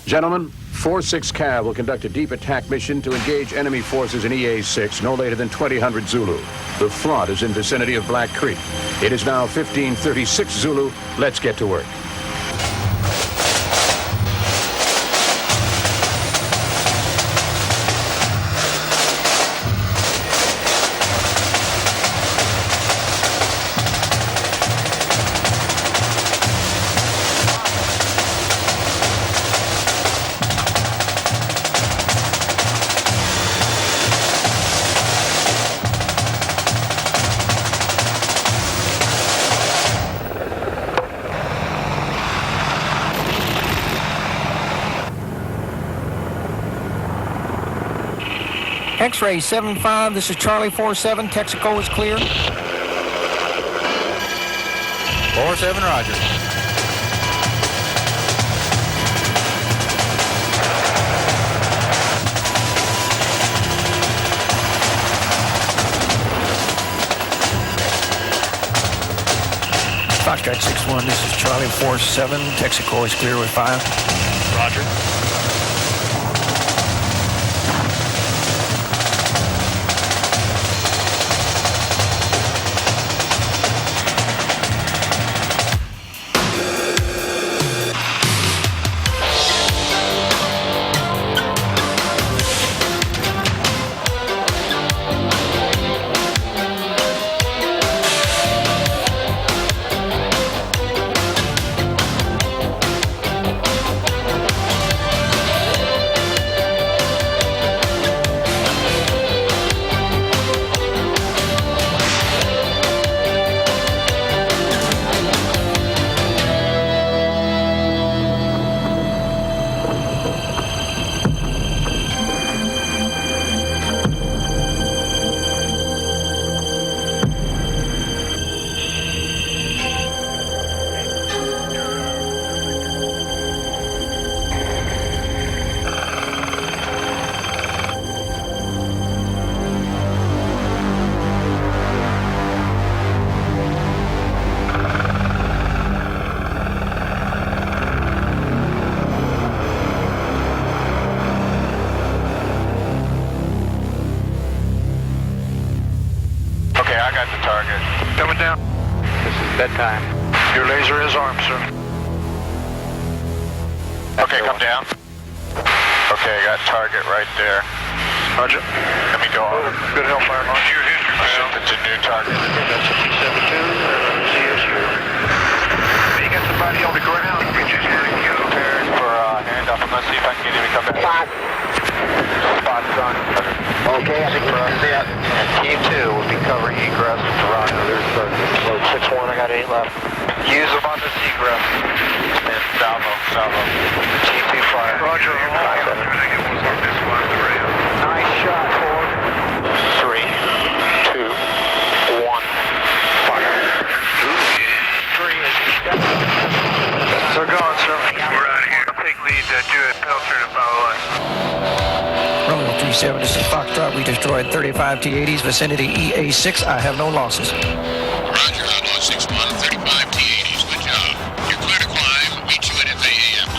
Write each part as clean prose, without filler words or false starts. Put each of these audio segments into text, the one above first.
Gentlemen, 4-6 Cav will conduct a deep attack mission to engage enemy forces in EA-6 no later than 2000 Zulu. The front is in vicinity of Black Creek. It is now 1536 Zulu. Let's get to work. X-ray 7-5, this is Charlie 4-7, Texaco is clear. 4-7, roger. Foxtrot 6-1, this is Charlie 4-7, Texaco is clear with fire. Roger. Bedtime. Your laser is armed, sir. Okay, come down. Okay, I got target right there. Roger. Let me go on. Good hellfire launch. Your history, Shift it to new target. That's a T-72, CSU. You got somebody on the ground. You just Prepared for handoff. I'm gonna see if I can get him to come back. Spot's on. Okay, I think we're set. And Team 2 will be covering egress. Roger. There's Load 6-1, I got 8 left. use them on this egress. And salvo. Team 2 fire. Roger. Nice shot, Ford. 3, 2, 1, fire. 3 is They're gone, sir. We're out of here. Take lead, Jewett Pelter to follow us. Romeo 37, this is Foxtrot, we destroyed 35 T-80s, vicinity EA-6, I have no losses. Roger, Outlaw 6-1, 35 T-80s, good job. You're clear to climb, meet you at AAM.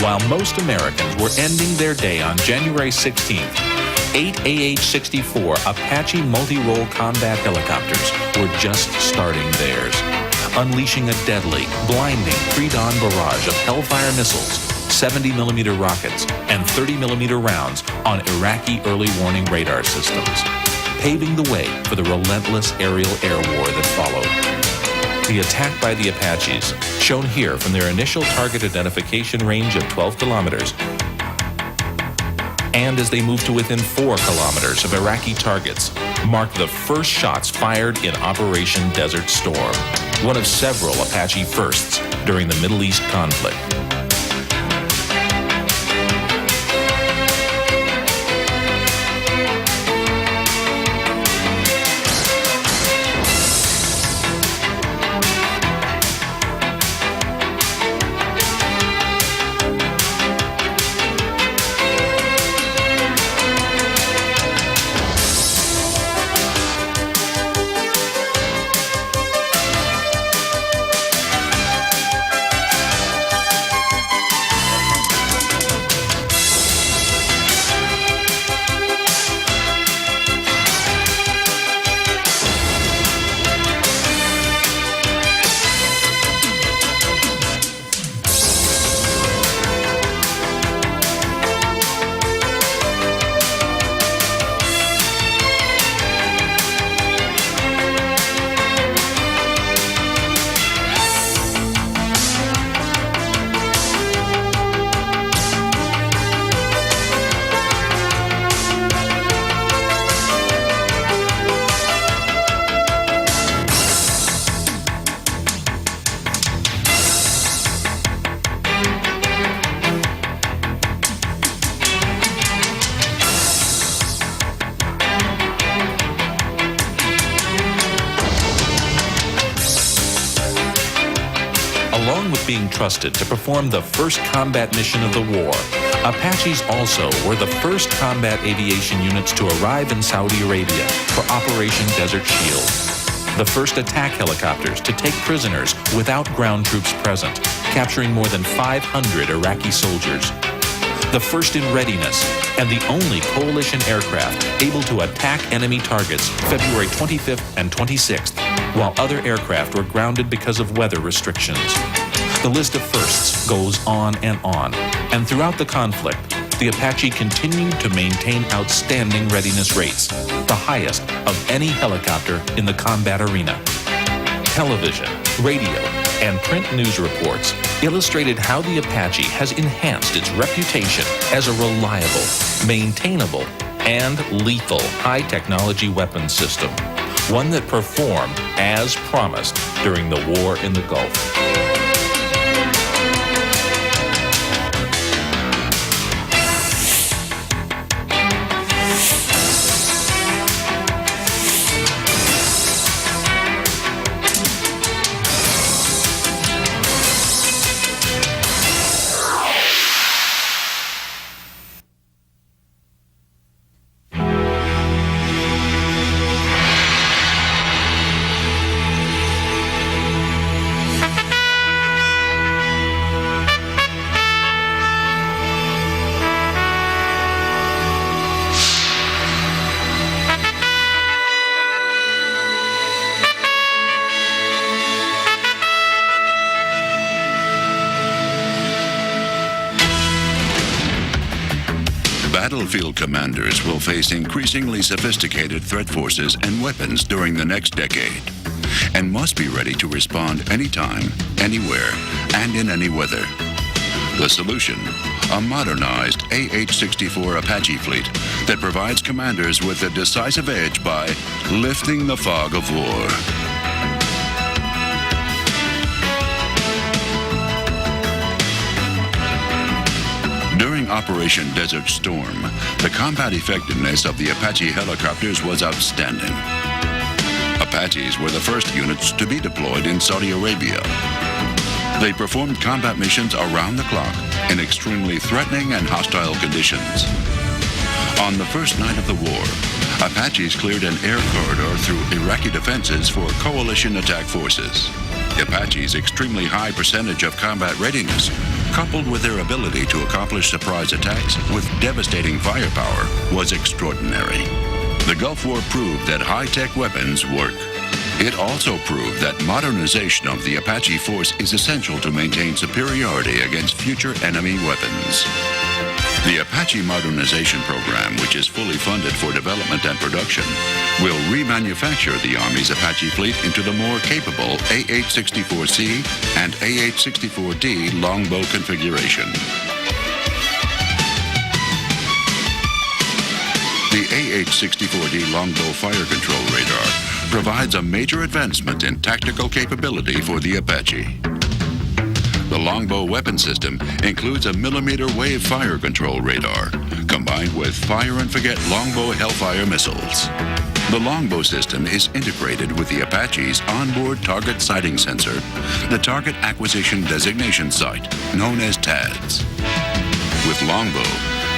While most Americans were ending their day on January 16th, 8 AH-64 Apache multi-role combat helicopters were just starting theirs, unleashing a deadly, blinding pre-dawn barrage of Hellfire missiles, 70mm rockets, and 30mm rounds on Iraqi early warning radar systems, paving the way for the relentless aerial air war that followed. The attack by the Apaches, shown here from their initial target identification range of 12 kilometers, and as they moved to within 4 kilometers of Iraqi targets, marked the first shots fired in Operation Desert Storm, one of several Apache firsts during the Middle East conflict. Along with being trusted to perform the first combat mission of the war, Apaches also were the first combat aviation units to arrive in Saudi Arabia for Operation Desert Shield. The first attack helicopters to take prisoners without ground troops present, capturing more than 500 Iraqi soldiers. The first in readiness, and the only coalition aircraft able to attack enemy targets February 25th and 26th, while other aircraft were grounded because of weather restrictions. The list of firsts goes on, and throughout the conflict, the Apache continued to maintain outstanding readiness rates, the highest of any helicopter in the combat arena. Television, radio, and print news reports illustrated how the Apache has enhanced its reputation as a reliable, maintainable, and lethal high-technology weapons system, one that performed as promised during the war in the Gulf. Battlefield commanders will face increasingly sophisticated threat forces and weapons during the next decade, and must be ready to respond anytime, anywhere, and in any weather. The solution, a modernized AH-64 Apache fleet that provides commanders with a decisive edge by lifting the fog of war. During Operation Desert Storm, the combat effectiveness of the Apache helicopters was outstanding. Apaches were the first units to be deployed in Saudi Arabia. They performed combat missions around the clock in extremely threatening and hostile conditions. On the first night of the war, Apaches cleared an air corridor through Iraqi defenses for coalition attack forces. The Apaches' extremely high percentage of combat readiness, coupled with their ability to accomplish surprise attacks with devastating firepower, was extraordinary. The Gulf War proved that high-tech weapons work. It also proved that modernization of the Apache force is essential to maintain superiority against future enemy weapons. The Apache Modernization Program, which is fully funded for development and production, will remanufacture the Army's Apache fleet into the more capable AH-64C and AH-64D longbow configuration. The AH-64D longbow fire control radar provides a major advancement in tactical capability for the Apache. The longbow weapon system includes a millimeter wave fire control radar, combined with fire-and-forget longbow Hellfire missiles. The longbow system is integrated with the Apache's onboard target sighting sensor, the Target Acquisition Designation Site, known as TADS. With longbow,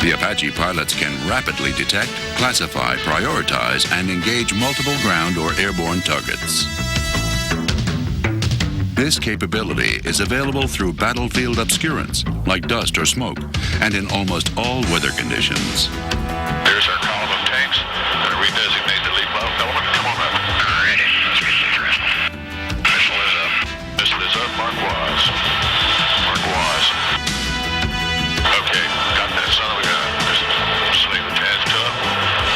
the Apache pilots can rapidly detect, classify, prioritize, and engage multiple ground or airborne targets. This capability is available through battlefield obscurance, like dust or smoke, and in almost all weather conditions. There's our column of tanks. Gonna redesignate the lead element. Come on up. All right. Let's get the dress. Missile is up. Missile is up. Mark Wise. Mark Wise. Okay, got that son of a gun. Just slave the tads to them.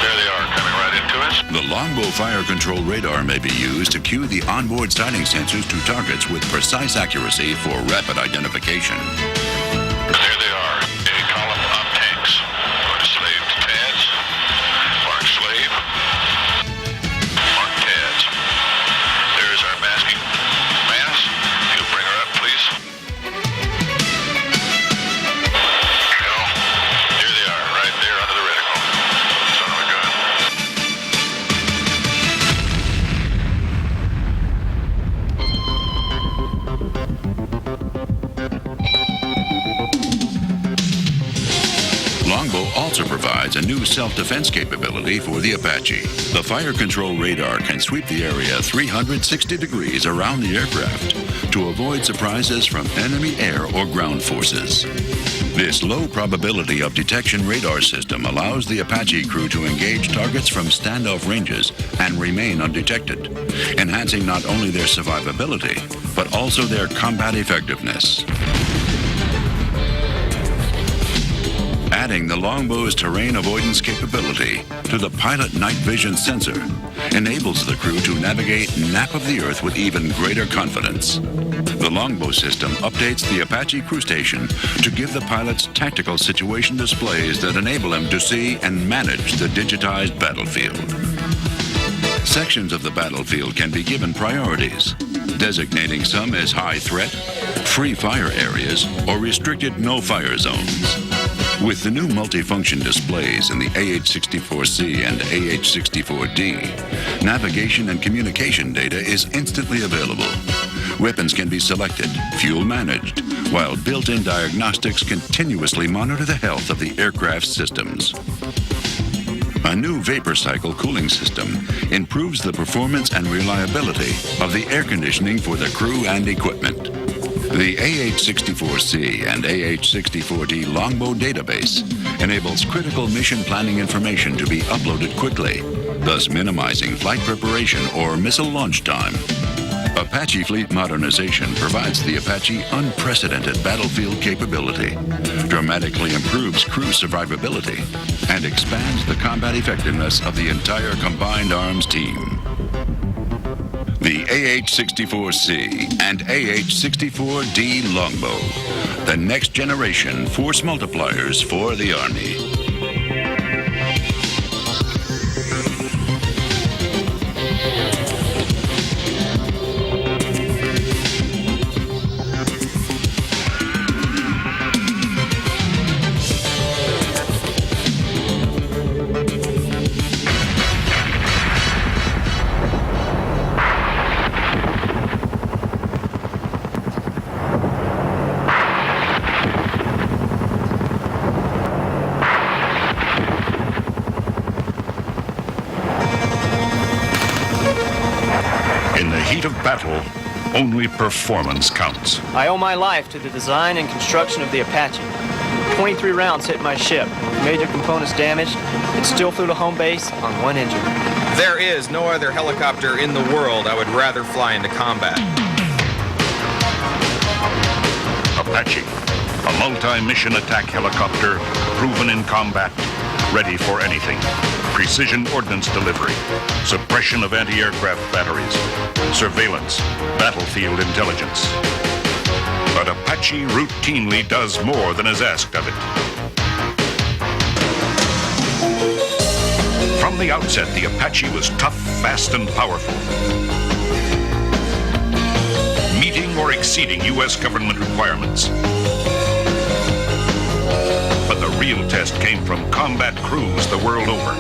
There they are, coming right into us. The longbow fire control radar may be used to cue the onboard sighting sensors to targets with precise accuracy for rapid identification. There they are. A column of tanks. Going to slave to tads. Mark slave. Mark tads. There's our masking mass. If you'll bring her up, please. Go. Here they are, right there under the reticle. Son of a gun. Longbow also provides a new self-defense capability for the Apache. The fire control radar can sweep the area 360 degrees around the aircraft to avoid surprises from enemy air or ground forces. This low probability of detection radar system allows the Apache crew to engage targets from standoff ranges and remain undetected, enhancing not only their survivability, but also their combat effectiveness. Adding the longbow's terrain avoidance capability to the pilot night vision sensor enables the crew to navigate nap of the Earth with even greater confidence. The longbow system updates the Apache crew station to give the pilots tactical situation displays that enable them to see and manage the digitized battlefield. Sections of the battlefield can be given priorities, designating some as high threat, free fire areas, or restricted no-fire zones. With the new multifunction displays in the AH-64C and AH-64D, navigation and communication data is instantly available. Weapons can be selected, fuel managed, while built-in diagnostics continuously monitor the health of the aircraft's systems. A new vapor cycle cooling system improves the performance and reliability of the air conditioning for the crew and equipment. The AH-64C and AH-64D longbow database enables critical mission planning information to be uploaded quickly, thus minimizing flight preparation or missile launch time. Apache Fleet Modernization provides the Apache unprecedented battlefield capability, dramatically improves crew survivability, and expands the combat effectiveness of the entire combined arms team. The AH-64C and AH-64D longbow, the next generation force multipliers for the Army. Of battle, only performance counts. I owe my life to the design and construction of the Apache. 23 rounds hit my ship, major components damaged, and still flew to home base on one engine. There is no other helicopter in the world I would rather fly into combat. Apache, a A multi-mission attack helicopter, proven in combat, ready for anything. Precision ordnance delivery, suppression of anti-aircraft batteries, surveillance, battlefield intelligence. But Apache routinely does more than is asked of it. From the outset, the Apache was tough, fast, and powerful, meeting or exceeding U.S. government requirements. But the real test came from combat crews the world over.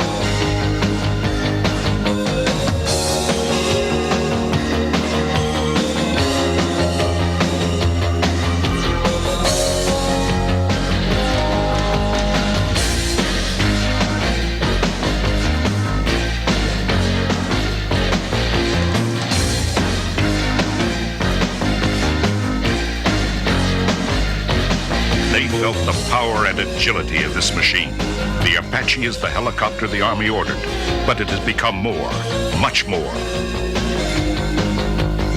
They felt the power and agility of this machine. The Apache is the helicopter the Army ordered, but it has become more, much more.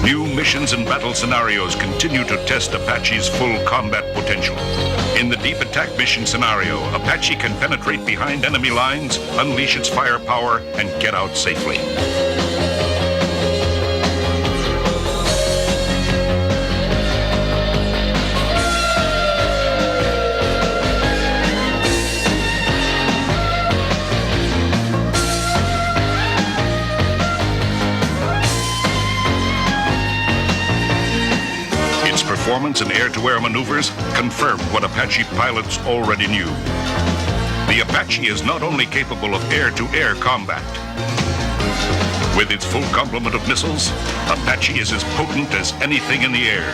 New missions and battle scenarios continue to test Apache's full combat potential. In the deep attack mission scenario, Apache can penetrate behind enemy lines, unleash its firepower, and get out safely. Performance in air-to-air maneuvers confirmed what Apache pilots already knew. The Apache is not only capable of air-to-air combat. With its full complement of missiles, Apache is as potent as anything in the air.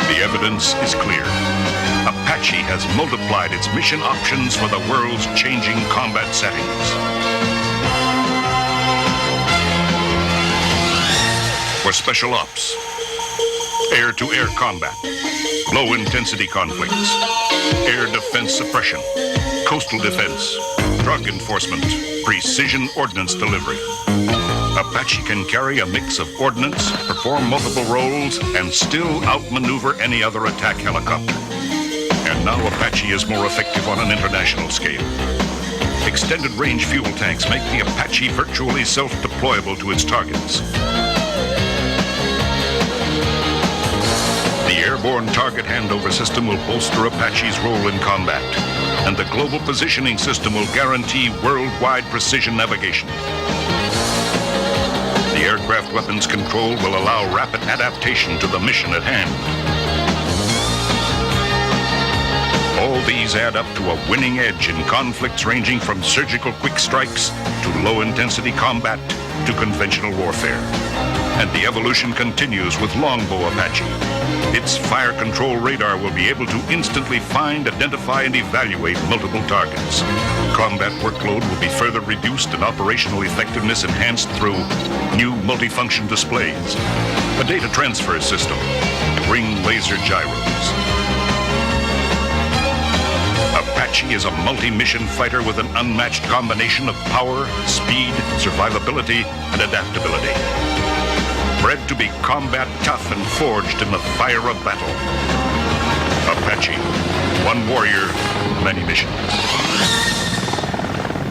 The evidence is clear. Apache has multiplied its mission options for the world's changing combat settings. For special ops, air-to-air combat, low-intensity conflicts, air defense suppression, coastal defense, drug enforcement, precision ordnance delivery. Apache can carry a mix of ordnance, perform multiple roles, and still outmaneuver any other attack helicopter. And now Apache is more effective on an international scale. Extended range fuel tanks make the Apache virtually self-deployable to its targets. The airborne target handover system will bolster Apache's role in combat, and the global positioning system will guarantee worldwide precision navigation. The aircraft weapons control will allow rapid adaptation to the mission at hand. All these add up to a winning edge in conflicts ranging from surgical quick strikes to low-intensity combat to conventional warfare. And the evolution continues with Longbow Apache. Its fire control radar will be able to instantly find, identify, and evaluate multiple targets. Combat workload will be further reduced and operational effectiveness enhanced through new multifunction displays, a data transfer system, and ring laser gyros. Apache is a multi-mission fighter with an unmatched combination of power, speed, survivability, and adaptability. Bred to be combat tough and forged in the fire of battle. Apache, one warrior, many missions.